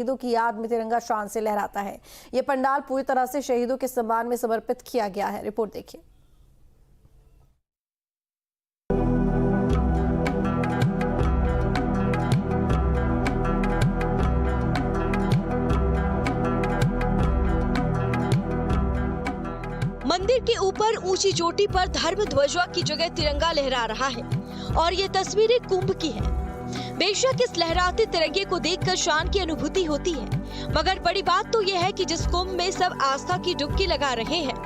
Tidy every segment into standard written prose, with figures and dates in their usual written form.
शहीदों की याद में तिरंगा शान से लहराता है। ये पंडाल पूरी तरह से शहीदों के सम्मान में समर्पित किया गया है। रिपोर्ट देखिए। मंदिर के ऊपर ऊंची चोटी पर धर्म ध्वजा की जगह तिरंगा लहरा रहा है और ये तस्वीरें कुंभ की है। बेशक इस लहराते तिरंगे को देखकर शान की अनुभूति होती है, मगर बड़ी बात तो यह है कि जिस कुंभ में सब आस्था की डुबकी लगा रहे हैं,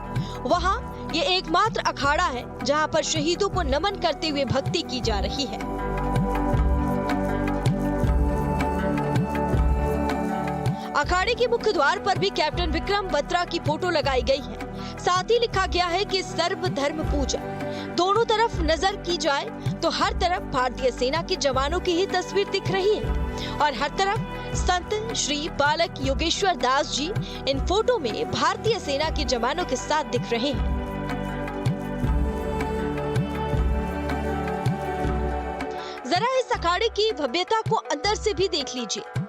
वहाँ ये एकमात्र अखाड़ा है जहाँ पर शहीदों को नमन करते हुए भक्ति की जा रही है। अखाड़े के मुख्य द्वार पर भी कैप्टन विक्रम बत्रा की फोटो लगाई गई है। साथ ही लिखा गया है कि सर्व धर्म पूजा। दोनों तरफ नजर की जाए तो हर तरफ भारतीय सेना के जवानों की ही तस्वीर दिख रही है और हर तरफ संत श्री बालक योगेश्वर दास जी इन फोटो में भारतीय सेना के जवानों के साथ दिख रहे हैं। जरा इस अखाड़े की भव्यता को अंदर से भी देख लीजिए।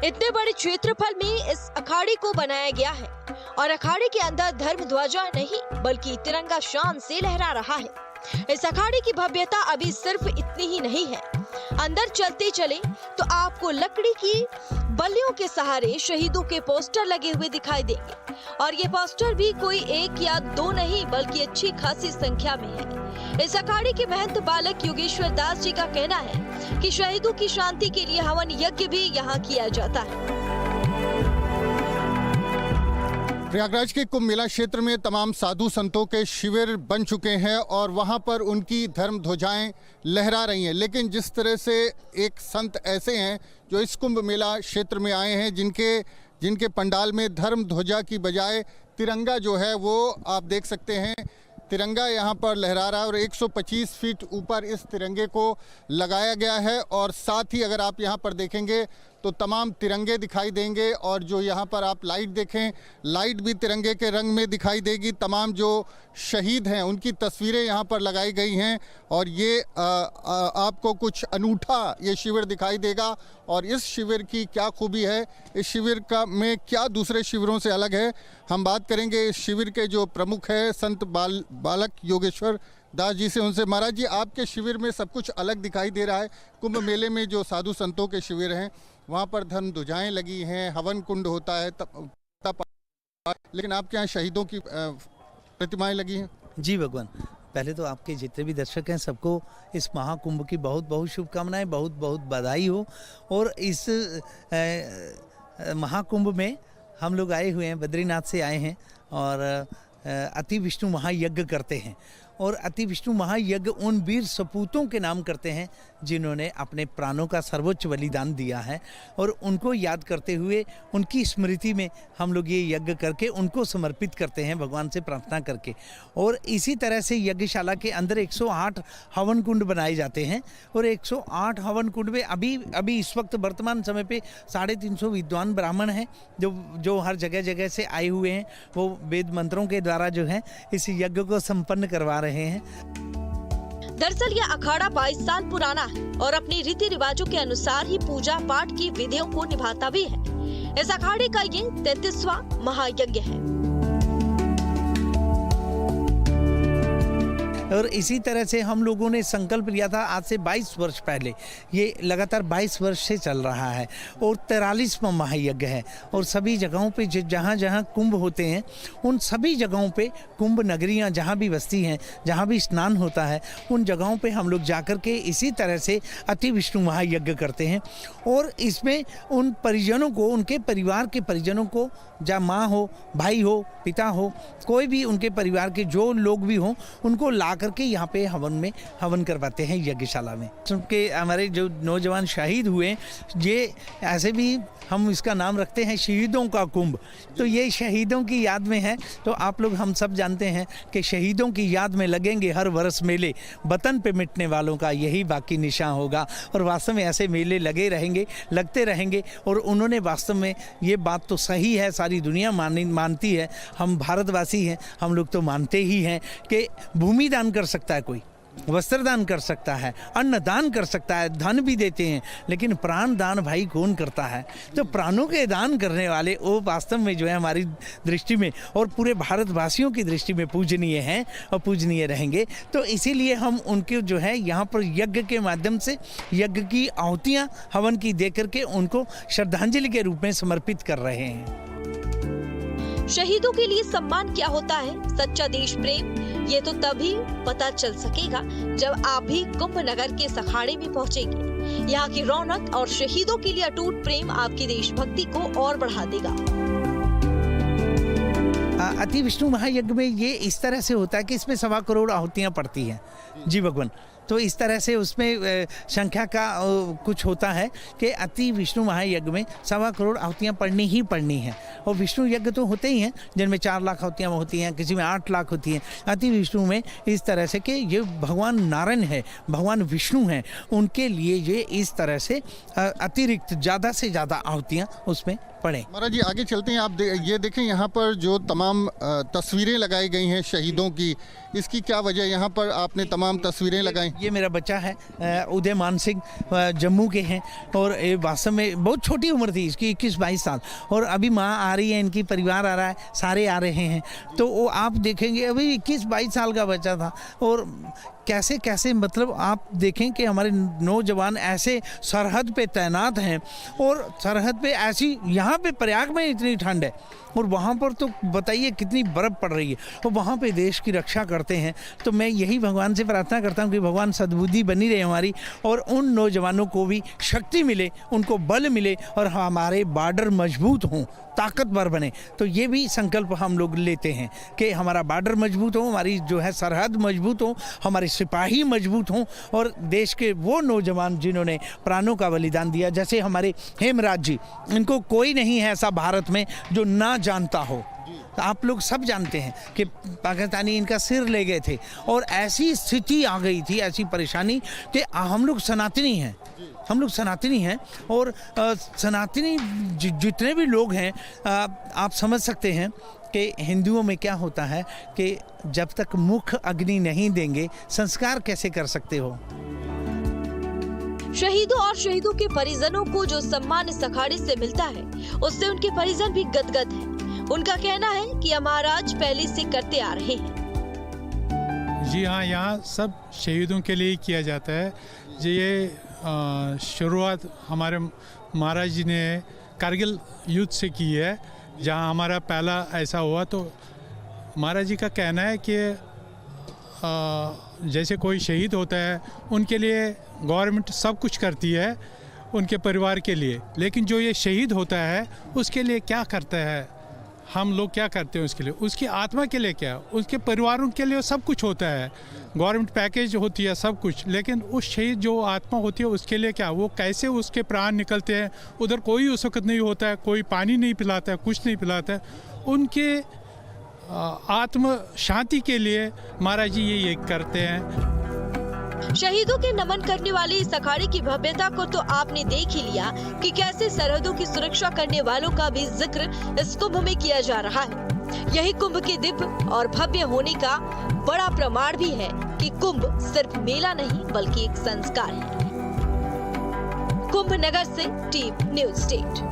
इतने बड़े क्षेत्रफल में इस अखाड़े को बनाया गया है और अखाड़े के अंदर धर्म ध्वजा नहीं बल्कि तिरंगा शान से लहरा रहा है। इस अखाड़े की भव्यता अभी सिर्फ इतनी ही नहीं है। अंदर चलते चले तो आपको लकड़ी की बल्लियों के सहारे शहीदों के पोस्टर लगे हुए दिखाई देंगे और ये पोस्टर भी कोई एक या दो नहीं बल्कि अच्छी खासी संख्या में है। इस अखाड़े के महंत बालक योगेश्वर दास जी का कहना है कि शहीदों की शांति के लिए हवन यज्ञ भी यहाँ किया जाता है। प्रयागराज के कुंभ मेला क्षेत्र में तमाम साधु संतों के शिविर बन चुके हैं और वहां पर उनकी धर्म ध्वजाएं लहरा रही हैं। लेकिन जिस तरह से एक संत ऐसे हैं जो इस कुंभ मेला क्षेत्र में आए हैं जिनके पंडाल में धर्म ध्वजा की बजाय तिरंगा जो है वो आप देख सकते हैं, तिरंगा यहाँ पर लहरा रहा है और 125 फीट ऊपर इस तिरंगे को लगाया गया है। और साथ ही अगर आप यहाँ पर देखेंगे तो तमाम तिरंगे दिखाई देंगे और जो यहाँ पर आप लाइट देखें, लाइट भी तिरंगे के रंग में दिखाई देगी। तमाम जो शहीद हैं उनकी तस्वीरें यहाँ पर लगाई गई हैं और ये आपको कुछ अनूठा ये शिविर दिखाई देगा। और इस शिविर की क्या खूबी है, इस शिविर का में क्या दूसरे शिविरों से अलग है, हम बात करेंगे इस शिविर के जो प्रमुख है संत बालक योगेश्वर दास जी से। उनसे, महाराज जी, आपके शिविर में सब कुछ अलग दिखाई दे रहा है। कुंभ मेले में जो साधु संतों के शिविर हैं वहाँ पर धर्म ध्वजाएं लगी हैं, हवन कुंड होता है, लेकिन आपके यहाँ शहीदों की प्रतिमाएं लगी हैं। जी भगवान, पहले तो आपके जितने भी दर्शक हैं सबको इस महाकुंभ की बहुत बहुत शुभकामनाएं, बहुत बहुत बधाई हो। और इस महाकुंभ में हम लोग आए हुए हैं, बद्रीनाथ से आए हैं और अति विष्णु महायज्ञ करते हैं। और अति विष्णु महायज्ञ उन वीर सपूतों के नाम करते हैं जिन्होंने अपने प्राणों का सर्वोच्च बलिदान दिया है और उनको याद करते हुए उनकी स्मृति में हम लोग ये यज्ञ करके उनको समर्पित करते हैं भगवान से प्रार्थना करके। और इसी तरह से यज्ञशाला के अंदर 108 हवन कुंड बनाए जाते हैं और 108 हवन कुंड में अभी इस वक्त वर्तमान समय पे 350 विद्वान ब्राह्मण हैं जो हर जगह जगह से आए हुए हैं। वो वेद मंत्रों के द्वारा जो है इस यज्ञ को संपन्न करवा रहे हैं। दरअसल यह अखाड़ा 22 साल पुराना है और अपने रीति रिवाजों के अनुसार ही पूजा पाठ की विधियों को निभाता भी है। इस अखाड़े का ये 33वां महायज्ञ है। और इसी तरह से हम लोगों ने संकल्प लिया था आज से 22 वर्ष पहले, ये लगातार 22 वर्ष से चल रहा है और 43वां महायज्ञ है। और सभी जगहों पे जहाँ जहाँ कुंभ होते हैं उन सभी जगहों पे कुंभ नगरियाँ जहाँ भी बसती हैं, जहाँ भी स्नान होता है, उन जगहों पे हम लोग जाकर के इसी तरह से अति विष्णु महायज्ञ करते हैं। और इसमें उन परिजनों को, उनके परिवार के परिजनों को, या माँ हो, भाई हो, पिता हो, कोई भी उनके परिवार के जो लोग भी हों, उनको ला करके यहाँ पे हवन करवाते हैं यज्ञशाला में। क्योंकि हमारे जो नौजवान शहीद हुए, ये ऐसे भी हम इसका नाम रखते हैं शहीदों का कुंभ। तो ये शहीदों की याद में है। तो आप लोग हम सब जानते हैं कि शहीदों की याद में लगेंगे हर वर्ष मेले, वतन पे मिटने वालों का यही बाकी निशान होगा। और वास्तव में ऐसे मेले लगे रहेंगे, लगते रहेंगे। और उन्होंने वास्तव में ये बात तो सही है, सारी दुनिया मानती है, हम भारतवासी हैं, हम लोग तो मानते ही हैं कि भूमि दान कर सकता है कोई, वस्त्र दान कर सकता है, अन्न दान कर सकता है, धन भी देते हैं, लेकिन प्राण दान भाई कौन करता है? तो प्राणों के दान करने वाले वो वास्तव में जो है हमारी दृष्टि में और पूरे भारतवासियों की दृष्टि में पूजनीय हैं और पूजनीय रहेंगे। तो इसीलिए हम उनके जो है यहाँ पर यज्ञ के माध्यम से यज्ञ की आहुतियाँ हवन की दे करके उनको श्रद्धांजलि के रूप में समर्पित कर रहे हैं। शहीदों के लिए सम्मान क्या होता है, सच्चा देश प्रेम, ये तो तभी पता चल सकेगा जब आप भी कुंभ नगर के इस अखाड़े में पहुंचेंगे। यहाँ की रौनक और शहीदों के लिए अटूट प्रेम आपकी देशभक्ति को और बढ़ा देगा। अति विष्णु महायज्ञ में ये इस तरह से होता है कि इसमें 1.25 करोड़ आहुतियाँ पड़ती हैं जी भगवान। तो इस तरह से उसमें संख्या का कुछ होता है कि अति विष्णु महायज्ञ में 1.25 करोड़ आहुतियाँ पढ़नी ही पढ़नी है। और विष्णु यज्ञ तो होते ही हैं जिनमें 4 लाख आहुतियाँ होती हैं, किसी में 8 लाख होती हैं। अति विष्णु में इस तरह से कि ये भगवान नारायण है, भगवान विष्णु हैं, उनके लिए ये इस तरह से अतिरिक्त ज़्यादा से ज़्यादा आहुतियाँ उसमें पढ़ें। महाराज जी आगे चलते हैं। आप ये देखें यहाँ पर जो तमाम तस्वीरें लगाई गई हैं शहीदों की, इसकी क्या वजह? यहाँ पर आपने तमाम तस्वीरें लगाई। ये मेरा बच्चा है उदयमान सिंह, जम्मू के हैं और ये वास्तव में बहुत छोटी उम्र थी इसकी, 21-22 साल। और अभी माँ आ रही है, इनकी परिवार आ रहा है, सारे आ रहे हैं। तो वो आप देखेंगे अभी 21-22 साल का बच्चा था और कैसे कैसे मतलब आप देखें कि हमारे नौजवान ऐसे सरहद पे तैनात हैं और सरहद पे ऐसी, यहाँ पे प्रयाग में इतनी ठंड है और वहाँ पर तो बताइए कितनी बर्फ़ पड़ रही है, तो वहाँ पे देश की रक्षा करते हैं। तो मैं यही भगवान से प्रार्थना करता हूँ कि भगवान सद्बुद्धि बनी रहे हमारी और उन नौजवानों को भी शक्ति मिले, उनको बल मिले और हमारे बॉर्डर मजबूत हों, ताकतवर बने। तो ये भी संकल्प हम लोग लेते हैं कि हमारा बॉर्डर मजबूत हो, हमारी जो है सरहद मजबूत हो, हमारे सिपाही मजबूत हों और देश के वो नौजवान जिन्होंने प्राणों का बलिदान दिया, जैसे हमारे हेमराज जी, इनको कोई नहीं है ऐसा भारत में जो ना जानता हो। आप लोग सब जानते हैं कि पाकिस्तानी इनका सिर ले गए थे और ऐसी स्थिति आ गई थी, ऐसी परेशानी कि हम लोग सनातनी हैं, हम लोग सनातनी हैं और सनातनी जितने भी लोग हैं आप समझ सकते हैं कि हिंदुओं में क्या होता है कि जब तक मुख अग्नि नहीं देंगे संस्कार कैसे कर सकते हो। शहीदों और शहीदों के परिजनों को जो सम्मान इस अखाड़े से मिलता है उससे उनके परिजन भी गदगद हैं। उनका कहना है कि महाराज पहले से करते आ रहे हैं। जी हाँ, यहाँ सब शहीदों के लिए किया जाता है। जी ये शुरुआत हमारे महाराज जी ने कारगिल युद्ध से की है, जहाँ हमारा पहला ऐसा हुआ। तो महाराज जी का कहना है कि जैसे कोई शहीद होता है उनके लिए गवर्नमेंट सब कुछ करती है उनके परिवार के लिए, लेकिन जो ये शहीद होता है उसके लिए क्या करता है, हम लोग क्या करते हैं उसके लिए, उसकी आत्मा के लिए क्या, उसके परिवारों के लिए सब कुछ होता है, गवर्नमेंट पैकेज होती है सब कुछ, लेकिन उस शहीद जो आत्मा होती है उसके लिए क्या, वो कैसे उसके प्राण निकलते हैं। उधर कोई उस वक्त नहीं होता है, कोई पानी नहीं पिलाता है, कुछ नहीं पिलाता है। उनके आत्म शांति के लिए महाराज जी ये करते हैं। शहीदों के नमन करने वाले इस अखाड़े की भव्यता को तो आपने देख ही लिया कि कैसे सरहदों की सुरक्षा करने वालों का भी जिक्र इस कुंभ में किया जा रहा है। यही कुंभ के दिव्य और भव्य होने का बड़ा प्रमाण भी है कि कुंभ सिर्फ मेला नहीं बल्कि एक संस्कार है। कुंभ नगर से टीम न्यूज़ स्टेट।